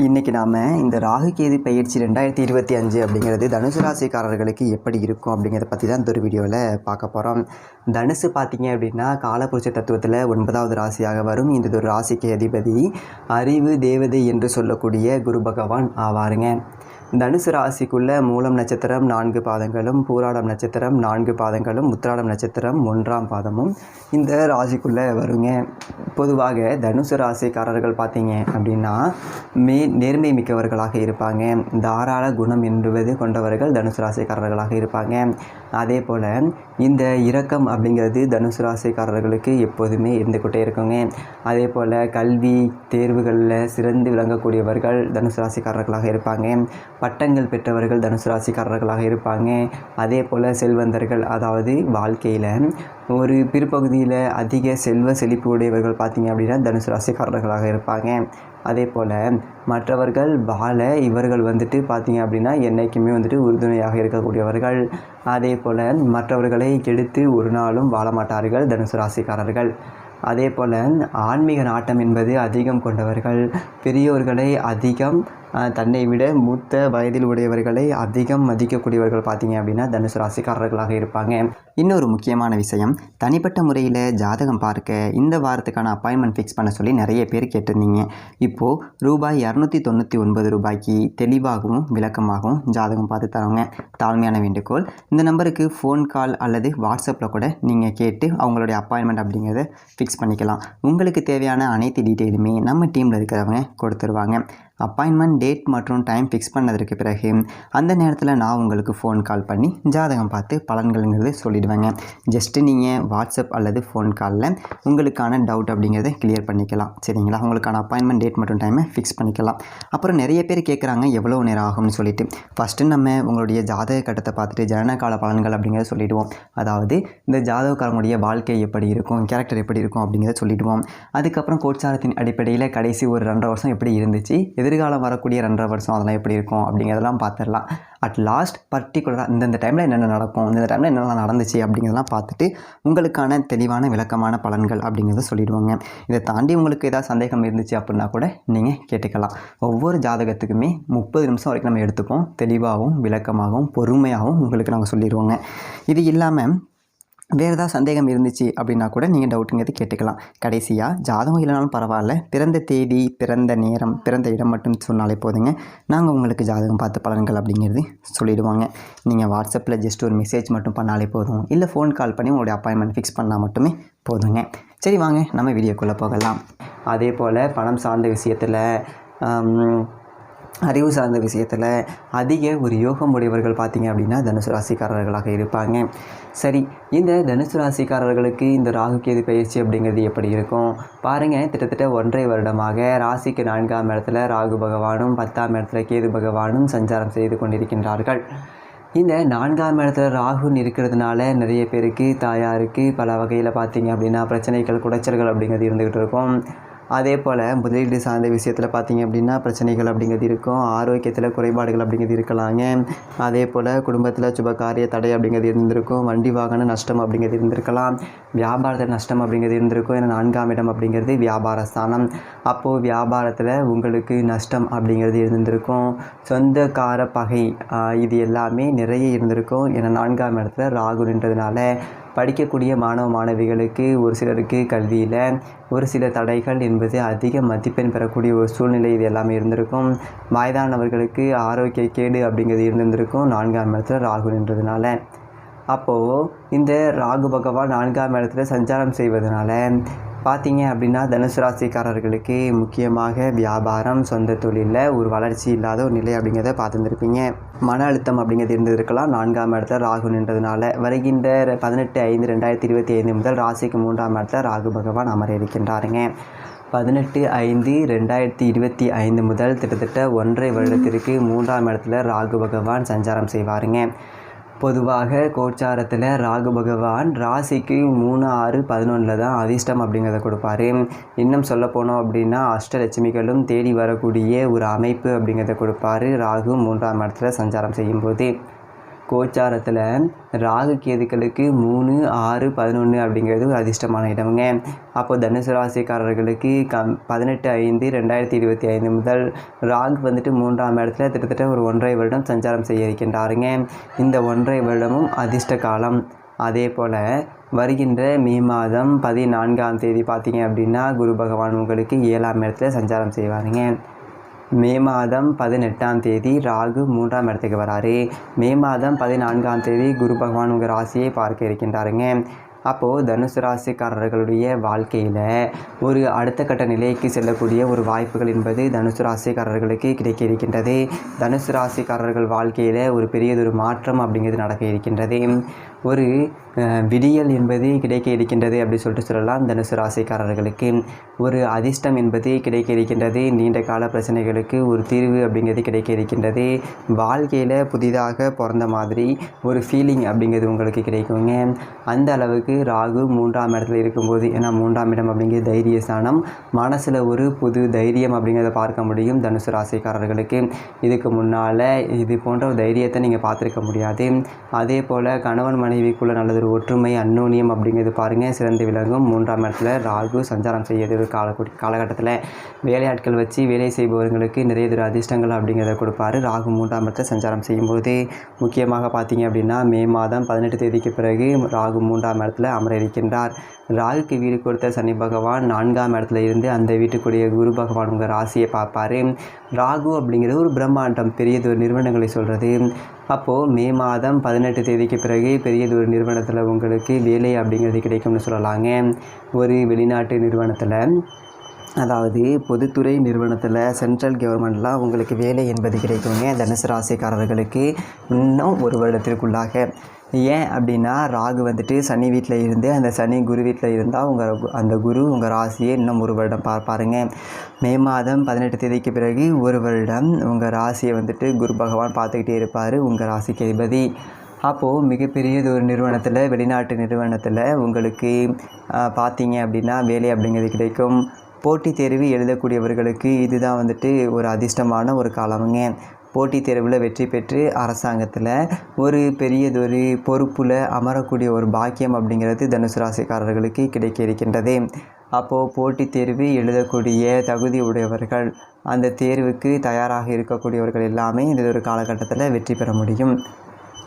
இன்றைக்கி நாம் இந்த ராகு கேது பயிற்சி 2025 அப்படிங்கிறது தனுசு ராசிக்காரர்களுக்கு எப்படி இருக்கும் அப்படிங்கிறத பற்றி தான் இந்த ஒரு வீடியோவில் பார்க்க போகிறோம். தனுசு பார்த்திங்க அப்படின்னா காலபுருஷ தத்துவத்தில் 9வது ராசியாக வரும். இந்த ஒரு ராசிக்கு அதிபதி அறிவு தேவதை என்று சொல்லக்கூடிய குரு பகவான் ஆவாருங்க. தனுசு ராசிக்குள்ள மூலம் நட்சத்திரம் 4 பாதங்களும், பூராடம் நட்சத்திரம் 4 பாதங்களும், உத்திராடம் நட்சத்திரம் 1ஆம் பாதமும் இந்த ராசிக்குள்ளே வருங்க. பொதுவாக தனுசு ராசிக்காரர்கள் பார்த்தீங்க அப்படின்னா நேர்மை மிக்கவர்களாக இருப்பாங்க. தாராள குணம் என்பது கொண்டவர்கள் தனுசு ராசிக்காரர்களாக இருப்பாங்க. அதே போல் இந்த இரக்கம் அப்படிங்கிறது தனுசு ராசிக்காரர்களுக்கு எப்போதுமே இருந்துக்கிட்டே இருக்குங்க. அதே போல் கல்வி தேர்வுகளில் சிறந்து விளங்கக்கூடியவர்கள் தனுசு ராசிக்காரர்களாக இருப்பாங்க. பட்டங்கள் பெற்றவர்கள் தனுசு ராசிக்காரர்களாக இருப்பாங்க. அதே போல் செல்வந்தர்கள், அதாவது வாழ்க்கையில் ஒரு பிற்பகுதியில் அதிக செல்வ செழிப்பு உடையவர்கள் பார்த்திங்க அப்படின்னா தனுசு ராசிக்காரர்களாக இருப்பாங்க. அதே போல் மற்றவர்கள் வாழ இவர்கள் பார்த்திங்க அப்படின்னா என்றைக்குமே உறுதுணையாக இருக்கக்கூடியவர்கள். அதே போல் மற்றவர்களை கெடுத்து ஒரு நாளும் வாழ மாட்டார்கள் தனுசு ராசிக்காரர்கள். அதே போல் ஆன்மீக நாட்டம் என்பது அதிகம் கொண்டவர்கள். பெரியோர்களை அதிகம், தன்னை விட மூத்த வயதில் உடையவர்களை அதிகம் மதிக்கக்கூடியவர்கள் பார்த்திங்க அப்படின்னா தனுசு ராசிக்காரர்களாக இருப்பாங்க. இன்னொரு முக்கியமான விஷயம், தனிப்பட்ட முறையில் ஜாதகம் பார்க்க இந்த வாரத்துக்கான அப்பாயின்மெண்ட் ஃபிக்ஸ் பண்ண சொல்லி நிறைய பேர் கேட்டிருந்தீங்க. இப்போது ரூபாய் 299 ரூபாய்க்கு தெளிவாகவும் விளக்கமாகவும் ஜாதகம் பார்த்து தரவங்க. தாழ்மையான வேண்டுகோள், இந்த நம்பருக்கு ஃபோன் கால் அல்லது வாட்ஸ்அப்பில் கூட நீங்கள் கேட்டு அவங்களுடைய அப்பாயின்மெண்ட் அப்படிங்கிறத ஃபிக்ஸ் பண்ணிக்கலாம். உங்களுக்கு தேவையான அனைத்து டீட்டெயிலுமே நம்ம டீமில் இருக்கிறவங்க கொடுத்துருவாங்க. அப்பாயின்மெண்ட் டேட் மற்றும் டைம் ஃபிக்ஸ் பண்ணதற்கு பிறகு அந்த நேரத்தில் நான் உங்களுக்கு ஃபோன் கால் பண்ணி ஜாதகம் பார்த்து பலன்கள்ங்கிறது சொல்லிவிடுவேங்க. ஜஸ்ட்டு நீங்கள் வாட்ஸ்அப் அல்லது ஃபோன் காலில் உங்களுக்கான டவுட் அப்படிங்கிறத கிளியர் பண்ணிக்கலாம். சரிங்களா? உங்களுக்கான அப்பாயின்மெண்ட் டேட் மற்றும் டைமை ஃபிக்ஸ் பண்ணிக்கலாம். அப்புறம் நிறைய பேர் கேட்குறாங்க எவ்வளோ நேரம் ஆகும்னு சொல்லிட்டு. ஃபஸ்ட்டு நம்ம உங்களுடைய ஜாதக கட்டத்தை பார்த்துட்டு ஜனனகால பலன்கள் அப்படிங்கிறத சொல்லிவிடுவோம். அதாவது இந்த ஜாதகக்காரங்களுடைய வாழ்க்கை எப்படி இருக்கும், கேரக்டர் எப்படி இருக்கும் அப்படிங்கிறத சொல்லிவிடுவோம். அதுக்கப்புறம் கோட்சாரத்தின் அடிப்படையில் கடைசி ஒரு 2.5 வருஷம் எப்படி இருந்துச்சு, எதிர்காலம் வரக்கூடிய 2.5 வருஷம் அதெல்லாம் எப்படி இருக்கும் அப்படிங்கிறதெல்லாம் பார்த்துடலாம். அட் லாஸ்ட் பர்டிகுலராக இந்த டைமில் என்னென்ன நடக்கும், இந்த டைமில் என்னென்ன நடந்துச்சு அப்படிங்கிறதெல்லாம் பார்த்துட்டு உங்களுக்கான தெளிவான விளக்கமான பலன்கள் அப்படிங்கிறத சொல்லிடுவாங்க. இதை தாண்டி உங்களுக்கு ஏதாவது சந்தேகம் இருந்துச்சு அப்படின்னா கூட நீங்கள் கேட்டுக்கலாம். ஒவ்வொரு ஜாதகத்துக்குமே 30 நிமிஷம் வரைக்கும் நம்ம எடுத்துப்போம். தெளிவாகவும் விளக்கமாகவும் பொறுமையாகவும் உங்களுக்கு நாங்கள் சொல்லிடுவோங்க. இது இல்லாமல் வேறு ஏதாவது சந்தேகம் இருந்துச்சு அப்படின்னா கூட நீங்கள் டவுட்டுங்கிறது கேட்டுக்கலாம். கடைசியாக ஜாதகம் இல்லைனாலும் பரவாயில்ல, பிறந்த தேதி, பிறந்த நேரம், பிறந்த இடம் மட்டும் சொன்னாலே போதுங்க. நாங்கள் உங்களுக்கு ஜாதகம் பார்த்து பலன்கள் அப்படிங்கிறது சொல்லிவிடுவாங்க. நீங்கள் வாட்ஸ்அப்பில் ஜஸ்ட் ஒரு மெசேஜ் மட்டும் பண்ணாலே போதும், இல்லை ஃபோன் கால் பண்ணி உங்களுடைய அப்பாயின்மெண்ட் ஃபிக்ஸ் பண்ணால் மட்டுமே போதுங்க. சரி, வாங்க நம்ம வீடியோக்குள்ளே போகலாம். அதே போல் பணம் சார்ந்த விஷயத்தில், அறிவு சார்ந்த விஷயத்தில் அதிக ஒரு யோகம் உடையவர்கள் பார்த்திங்க அப்படின்னா தனுசு ராசிக்காரர்களாக இருப்பாங்க. சரி, இந்த தனுசு ராசிக்காரர்களுக்கு இந்த ராகு கேது பயிற்சி அப்படிங்கிறது எப்படி இருக்கும் பாருங்கள். கிட்டத்தட்ட 1.5 வருடமாக ராசிக்கு 4ஆம் இடத்துல ராகு பகவானும் 10ஆம் இடத்துல கேது பகவானும் சஞ்சாரம் செய்து கொண்டிருக்கின்றார்கள். இந்த 4ஆம் இடத்துல ராகுன்னு இருக்கிறதுனால நிறைய பேருக்கு, தாயாருக்கு பல வகையில் பார்த்திங்க அப்படின்னா பிரச்சனைகள், குடைச்சல்கள் அப்படிங்கிறது இருந்துக்கிட்டு இருக்கும். அதே போல் முதலீடு சார்ந்த விஷயத்தில் பார்த்திங்க அப்படின்னா பிரச்சனைகள் அப்படிங்கிறது இருக்கும். ஆரோக்கியத்தில் குறைபாடுகள் அப்படிங்கிறது இருக்கலாங்க. அதே போல் குடும்பத்தில் சுபகாரிய தடை அப்படிங்கிறது இருந்திருக்கும். வண்டி வாகன நஷ்டம் அப்படிங்கிறது இருந்திருக்கலாம். வியாபாரத்தில் நஷ்டம் அப்படிங்கிறது இருந்திருக்கும். ஏன்னா 4ஆம் இடம் அப்படிங்கிறது வியாபார ஸ்தானம். அப்போது வியாபாரத்தில் உங்களுக்கு நஷ்டம் அப்படிங்கிறது இருந்திருக்கும். சொந்தக்கார பகை இது எல்லாமே நிறைய இருந்திருக்கும். ஏன்னா 4ஆம் இடத்துல ராகு நின்றதுனால படிக்கக்கூடிய மாணவ மாணவிகளுக்கு ஒரு சிலருக்கு கல்வியில் ஒரு சில தடைகள் என்பது அதிக மதிப்பெண் பெறக்கூடிய ஒரு சூழ்நிலை இது எல்லாமே இருந்திருக்கும். வயதானவர்களுக்கு ஆரோக்கிய கேடு அப்படிங்கிறது இருந்திருக்கும் 4ஆம் இடத்துல ராகு நின்றதுனால. அப்போது இந்த ராகு பகவான் 4ஆம் இடத்துல சஞ்சாரம் செய்வதனால பார்த்திங்க அப்படின்னா தனுசு ராசிக்காரர்களுக்கு முக்கியமாக வியாபாரம், சொந்த தொழிலில் ஒரு வளர்ச்சி இல்லாத ஒரு நிலை அப்படிங்கிறத பார்த்துருந்துருப்பீங்க. மன அழுத்தம் அப்படிங்கிறது இருந்திருக்கலாம் 4ஆம் இடத்துல ராகு நின்றதுனால. வருகின்ற 18/5/2025 முதல் ராசிக்கு 3ஆம் இடத்துல ராகு பகவான் அமர இருக்கின்றாருங்க. 18/5/2025 முதல் கிட்டத்தட்ட 1.5 வருடத்திற்கு 3ஆம் இடத்துல ராகு பகவான் சஞ்சாரம் செய்வாருங்க. பொதுவாக கோச்சாரத்தில் ராகு பகவான் ராசிக்கு 3, 6, 11 தான் அதிர்ஷ்டம் அப்படிங்கிறத கொடுப்பாரு. இன்னும் சொல்ல போனோம் அப்படின்னா அஷ்டலட்சுமிகளும் தேடி வரக்கூடிய ஒரு அமைப்பு அப்படிங்கிறத கொடுப்பாரு ராகு 3ஆம் இடத்துல சஞ்சாரம் செய்யும்போது. கோச்சாரத்தில் ராகு கேதுக்களுக்கு 3, 6, 11 அப்படிங்கிறது ஒரு அதிர்ஷ்டமான இடமுங்க. அப்போது தனுசு ராசிக்காரர்களுக்கு 18/5/2025 முதல் ராகு வந்துட்டு 3ஆம் இடத்துல கிட்டத்தட்ட ஒரு 1.5 வருடம் சஞ்சாரம் செய்ய இருக்கின்றாருங்க. இந்த 1.5 வருடமும் அதிர்ஷ்ட காலம். அதே போல் வருகின்ற மே மாதம் 14ஆம் தேதி பார்த்தீங்க அப்படின்னா குரு பகவான் உங்களுக்கு 7ஆம் இடத்துல சஞ்சாரம் செய்வாருங்க. மே மாதம் 18ஆம் தேதி ராகு 3ஆம் இடத்துக்கு வராரு. மே மாதம் 14ஆம் தேதி குரு பகவான் உங்கள் ராசியை பார்க்க இருக்கின்றாருங்க. அப்போது தனுசு ராசிக்காரர்களுடைய வாழ்க்கையில் ஒரு அடுத்த கட்ட நிலைக்கு செல்லக்கூடிய ஒரு வாய்ப்புகள் என்பது தனுசு ராசிக்காரர்களுக்கு கிடைக்க இருக்கின்றது. தனுசு ராசிக்காரர்கள் வாழ்க்கையில் ஒரு பெரியதொரு மாற்றம் அப்படிங்கிறது நடக்க இருக்கின்றது. ஒரு விடியல் என்பது கிடைக்க இருக்கின்றது அப்படி சொல்லிட்டு சொல்லலாம். தனுசு ராசிக்காரர்களுக்கு ஒரு அதிர்ஷ்டம் என்பது கிடைக்க இருக்கின்றது. நீண்ட கால பிரச்சனைகளுக்கு ஒரு தீர்வு அப்படிங்கிறது கிடைக்க இருக்கின்றது. வாழ்க்கையில் புதிதாக பிறந்த மாதிரி ஒரு ஃபீலிங் அப்படிங்கிறது உங்களுக்கு கிடைக்குங்க. அந்த அளவுக்கு ராகு 3ஆம் இடத்துல இருக்கும்போது, ஏன்னா 3ஆம் இடம் அப்படிங்கிறது தைரிய ஸ்தானம், மனசில் ஒரு புது தைரியம் அப்படிங்கிறத பார்க்க முடியும் தனுசு ராசிக்காரர்களுக்கு. இதுக்கு முன்னால் இது போன்ற ஒரு தைரியத்தை நீங்கள் பார்த்துருக்க முடியாது. அதே போல் கணவன் மனைவிக்குள்ள நல்லதொரு ஒற்றுமை, அந்யோன்யம் அப்படிங்கிறது பாருங்கள் சிறந்து விளங்கும். 3ஆம் இடத்துல ராகு சஞ்சாரம் செய்யறது ஒரு காலகட்டத்தில் வேலையாட்கள் வச்சு வேலை செய்பவர்களுக்கு நிறைய அதிர்ஷ்டங்கள் அப்படிங்கிறத கொடுப்பாரு ராகு 3ஆம் இடத்துல சஞ்சாரம் செய்யும்போது. முக்கியமாக பார்த்தீங்க அப்படின்னா மே மாதம் 18 தேதிக்கு பிறகு ராகு 3ஆம் இடத்துல அமர இருக்கின்றார். ராகுக்கு வீடு கொடுத்த சனி பகவான் 4ஆம் இடத்துல இருந்து அந்த வீட்டுக்குரிய குரு பகவான் உங்கள் ராசியை பார்ப்பார். ராகு அப்படிங்கிறது ஒரு பிரம்மாண்டம், பெரியதொரு நிறுவனங்களை சொல்கிறது. அப்போது மே மாதம் 18 தேதிக்கு பிறகு பெரியதொரு நிறுவனத்தில் உங்களுக்கு வேலை அப்படிங்கிறது கிடைக்கும்னு சொல்லலாங்க. ஒரு வெளிநாட்டு நிறுவனத்தில், அதாவது பொதுத்துறை நிறுவனத்தில், சென்ட்ரல் கவர்மெண்ட்லாம் உங்களுக்கு வேலை என்பது கிடைக்குங்க தனுசு ராசிக்காரர்களுக்கு இன்னும் ஒரு வருடத்திற்குள்ளாக. ஏன் அப்படின்னா ராகு வந்துட்டு சனி வீட்டில் இருந்து, அந்த சனி குரு வீட்டில் இருந்தால் அந்த குரு உங்கள் ராசியை இன்னும் ஒரு வருடம் பார்ப்பாருங்க. மே மாதம் 18 தேதிக்கு பிறகு ஒரு வருடம் உங்கள் ராசியை வந்துட்டு குரு பகவான் பார்த்துக்கிட்டே இருப்பார், உங்கள் ராசிக்கு அதிபதி. அப்போது மிகப்பெரியது ஒரு நிறுவனத்தில், வெளிநாட்டு நிறுவனத்தில் உங்களுக்கு பார்த்தீங்க அப்படின்னா வேலை அப்படிங்கிறது கிடைக்கும். போட்டித் தேர்வு எழுதக்கூடியவர்களுக்கு இதுதான் வந்துட்டு ஒரு அதிர்ஷ்டமான ஒரு காலமுங்க. போட்டித் தேர்வில் வெற்றி பெற்று அரசாங்கத்தில் ஒரு பெரியதொரு பொறுப்பில் அமரக்கூடிய ஒரு பாக்கியம் அப்படிங்கிறது தனுசு ராசிக்காரர்களுக்கு கிடைக்க இருக்கின்றது. அப்போது போட்டித் தேர்வு எழுதக்கூடிய தகுதி உடையவர்கள், அந்த தேர்வுக்கு தயாராக இருக்கக்கூடியவர்கள் எல்லாமே இந்த ஒரு காலகட்டத்தில் வெற்றி பெற முடியும்.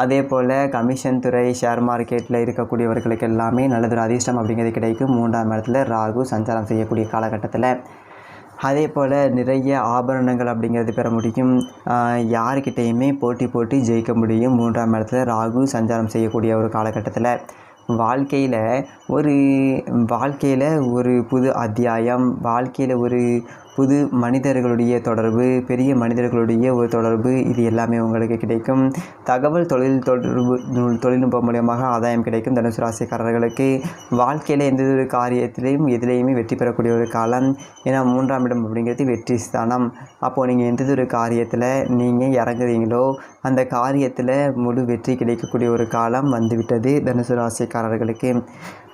அதே போல் கமிஷன் துறை, ஷேர் மார்க்கெட்டில் இருக்கக்கூடியவர்களுக்கு எல்லாமே நல்லதொரு அதிர்ஷ்டம் அப்படிங்கிறது கிடைக்கும் 3ஆம் இடத்துல ராகு சஞ்சாரம் செய்யக்கூடிய காலகட்டத்தில். அதே போல் நிறைய ஆபரணங்கள் அப்படிங்கிறது பெற முடியும். யாருக்கிட்டேயுமே போட்டி ஜெயிக்க முடியும் 3ஆம் இடத்துல ராகு சஞ்சாரம் செய்யக்கூடிய ஒரு காலகட்டத்தில். வாழ்க்கையில் ஒரு புது அத்தியாயம், வாழ்க்கையில் ஒரு புது மனிதர்களுடைய தொடர்பு, பெரிய மனிதர்களுடைய ஒரு தொடர்பு, இது எல்லாமே உங்களுக்கு கிடைக்கும். தகவல் தொழில்நுட்பம் மூலியமாக ஆதாயம் கிடைக்கும் தனுசு ராசிக்காரர்களுக்கு. வாழ்க்கையில் எந்த ஒரு காரியத்திலையும் எதிலையுமே வெற்றி பெறக்கூடிய ஒரு காலம். ஏன்னா 3ஆம் இடம் அப்படிங்கிறது வெற்றி ஸ்தானம். அப்போது நீங்கள் எந்த ஒரு காரியத்தில் நீங்கள் இறங்குறீங்களோ அந்த காரியத்தில் முழு வெற்றி கிடைக்கக்கூடிய ஒரு காலம் வந்துவிட்டது தனுசு ராசிக்காரர்களுக்கு.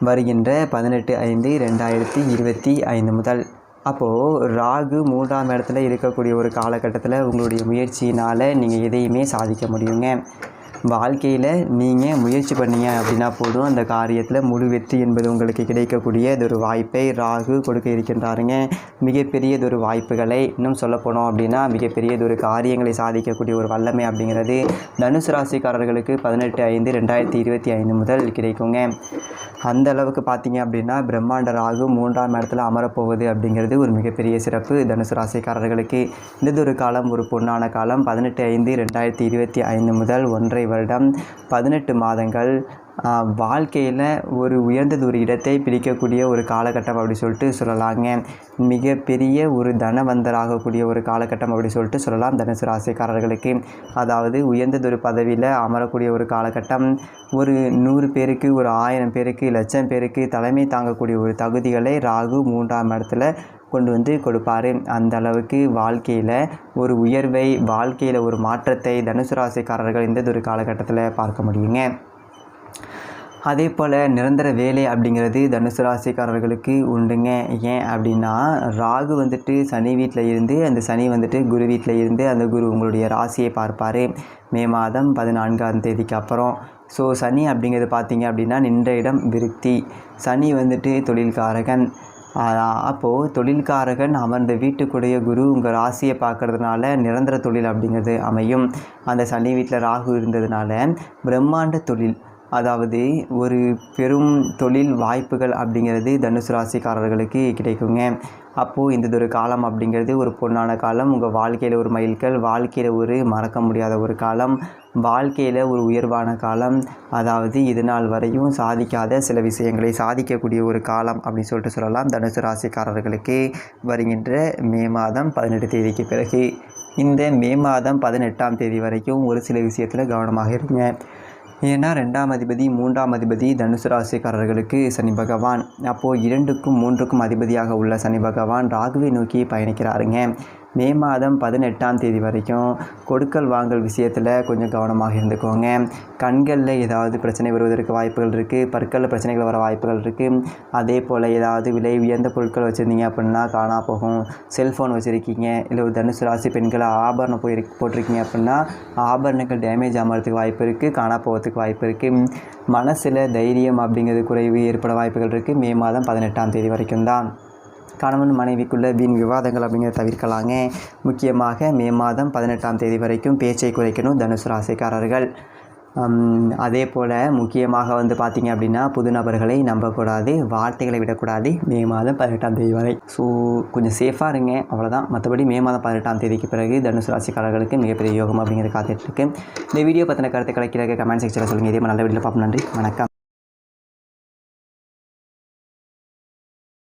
வருகின்ற 18/5/2025 முதல். அப்போது ராகு 3ஆம் இடத்துல இருக்கக்கூடிய ஒரு காலகட்டத்தில் உங்களுடைய முயற்சியினால் நீங்கள் எதையுமே சாதிக்க முடியுங்க. வாழ்க்கையில் நீங்கள் முயற்சி பண்ணீங்க அப்படின்னா போதும், அந்த காரியத்தில் முழு வெற்றி என்பது உங்களுக்கு கிடைக்கக்கூடியதொரு வாய்ப்பை ராகு கொடுக்க இருக்கின்றாருங்க. மிகப்பெரியதொரு வாய்ப்புகளை, இன்னும் சொல்லப்போனோம் அப்படின்னா மிகப்பெரியதொரு காரியங்களை சாதிக்கக்கூடிய ஒரு வல்லமை அப்படிங்கிறது தனுசு ராசிக்காரர்களுக்கு 18/5/2025 முதல் கிடைக்குங்க. அந்த அளவுக்கு பார்த்தீங்க அப்படின்னா பிரம்மாண்ட ராகு 3ஆம் இடத்துல அமரப்போவது அப்படிங்கிறது ஒரு மிகப்பெரிய சிறப்பு தனுசு ராசிக்காரர்களுக்கு. இந்த ஒரு காலம் ஒரு பொன்னான காலம். 18/5/2025 முதல் 1.5 வருடம், 18 மாதங்கள் வாழ்க்கையில் ஒரு உயர்ந்தது ஒரு இடத்தை பிடிக்கக்கூடிய ஒரு காலகட்டம் அப்படி சொல்லிட்டு சொல்லலாங்க. மிகப்பெரிய ஒரு தனவந்தராகக்கூடிய ஒரு காலகட்டம் அப்படி சொல்லிட்டு சொல்லலாம் தனுசு ராசிக்காரர்களுக்கு. அதாவது உயர்ந்ததொரு பதவியில் அமரக்கூடிய ஒரு காலகட்டம். ஒரு 100 பேருக்கு, ஒரு 1000 பேருக்கு, 1,00,000 பேருக்கு தலைமை தாங்கக்கூடிய ஒரு தகுதிகளை ராகு 3ஆம் இடத்துல கொண்டு வந்து கொடுப்பார். அந்த அளவுக்கு வாழ்க்கையில் ஒரு உயர்வை, வாழ்க்கையில் ஒரு மாற்றத்தை தனுசு ராசிக்காரர்கள் இந்த ஒரு காலகட்டத்தில் பார்க்க முடியுங்க. அதே போல் நிரந்தர வேலை அப்படிங்கிறது தனுசு ராசிக்காரர்களுக்கு உண்டுங்க. ஏன் அப்படின்னா ராகு வந்துட்டு சனி வீட்டில் இருந்து அந்த சனி வந்துட்டு குரு வீட்டில் இருந்து அந்த குரு உங்களுடைய ராசியை பார்ப்பார் மே மாதம் 14ஆம் தேதிக்கு அப்புறம். ஸோ சனி அப்படிங்கிறது பார்த்தீங்க அப்படின்னா நின்ற இடம் விருத்தி. சனி வந்துட்டு தொழில்காரகன். அப்போது தொழில்காரகன் அமர்ந்த வீட்டுக்குடைய குரு உங்கள் ராசியை பார்க்கறதுனால நிரந்தர தொழில் அப்படிங்கிறது அமையும். அந்த சனி வீட்டில் ராகு இருந்ததுனால பிரம்மாண்ட தொழில், அதாவது ஒரு பெரும் தொழில் வாய்ப்புகள் அப்படிங்கிறது தனுசு ராசிக்காரர்களுக்கு கிடைக்குங்க. அப்போது இந்த ஒரு காலம் அப்படிங்கிறது ஒரு பொன்னான காலம். உங்கள் வாழ்க்கையில் ஒரு மைல்கல், வாழ்க்கையில் ஒரு மறக்க முடியாத ஒரு காலம், வாழ்க்கையில் ஒரு உயர்வான காலம். அதாவது இது நாள் வரையும் சாதிக்காத சில விஷயங்களை சாதிக்கக்கூடிய ஒரு காலம் அப்படின்னு சொல்லிட்டு சொல்லலாம் தனுசு ராசிக்காரர்களுக்கு வருகின்ற மே மாதம் 18 தேதிக்கு பிறகு. இந்த மே மாதம் 18ஆம் தேதி வரைக்கும் ஒரு சில விஷயத்தில் கவனமாக இருங்க. ஏன்னா 2ஆம் அதிபதி 3ஆம் அதிபதி தனுசு ராசிக்காரர்களுக்கு சனி பகவான். அப்போது 2க்கும் 3க்கும் அதிபதியாக உள்ள சனி பகவான் ராகுவை நோக்கி பயணிக்கிறாருங்க. மே மாதம் 18ஆம் தேதி வரைக்கும் கொடுக்கல் வாங்கல் விஷயத்தில் கொஞ்சம் கவனமாக இருந்துக்கோங்க. கண்களில் ஏதாவது பிரச்சனை வருவதற்கு வாய்ப்புகள் இருக்குது. பற்களில் பிரச்சனைகள் வர வாய்ப்புகள் இருக்குது. அதே போல் ஏதாவது விலை உயர்ந்த பொருட்கள் வச்சுருந்தீங்க அப்படின்னா காணா போகும். செல்ஃபோன் வச்சுருக்கீங்க, இல்லை ஒரு தனுசு ராசி பெண்களை ஆபரணம் போட்டிருக்கீங்க அப்படின்னா ஆபரணங்கள் டேமேஜ் ஆகிறதுக்கு வாய்ப்பு இருக்குது, காணா போகிறதுக்கு வாய்ப்பு இருக்குது. மனசில் தைரியம் அப்படிங்கிறது குறைவு ஏற்பட வாய்ப்புகள் இருக்குது. மே மாதம் 18ஆம் தேதி வரைக்கும் தான். கணவன் மனைவிக்குள்ள வீண் விவாதங்கள் அப்படிங்கிறத தவிர்க்கலாங்க. முக்கியமாக மே மாதம் 18ஆம் தேதி வரைக்கும் பேச்சை குறைக்கணும் தனுசு ராசிக்காரர்கள். அதே போல் முக்கியமாக பார்த்திங்க அப்படின்னா புது நபர்களை நம்பக்கூடாது, வார்த்தைகளை விடக்கூடாது மே மாதம் 18ஆம் தேதி வரை. ஸோ கொஞ்சம் சேஃபாக இருங்க, அவ்வளோதான். மற்றபடி மே மாதம் 18ஆம் தேதிக்கு பிறகு தனுசு ராசிக்காரர்களுக்கு மிகப்பெரிய யோகம் அப்படிங்கிறது காத்துட்ருக்கு. இந்த வீடியோ பற்றின கருத்துக்களை கீழே கமெண்ட் செக்ஷனில் சொல்லுங்கள். இதே மாதிரி நல்ல வீடியோவில் பார்ப்போம். நன்றி, வணக்கம்.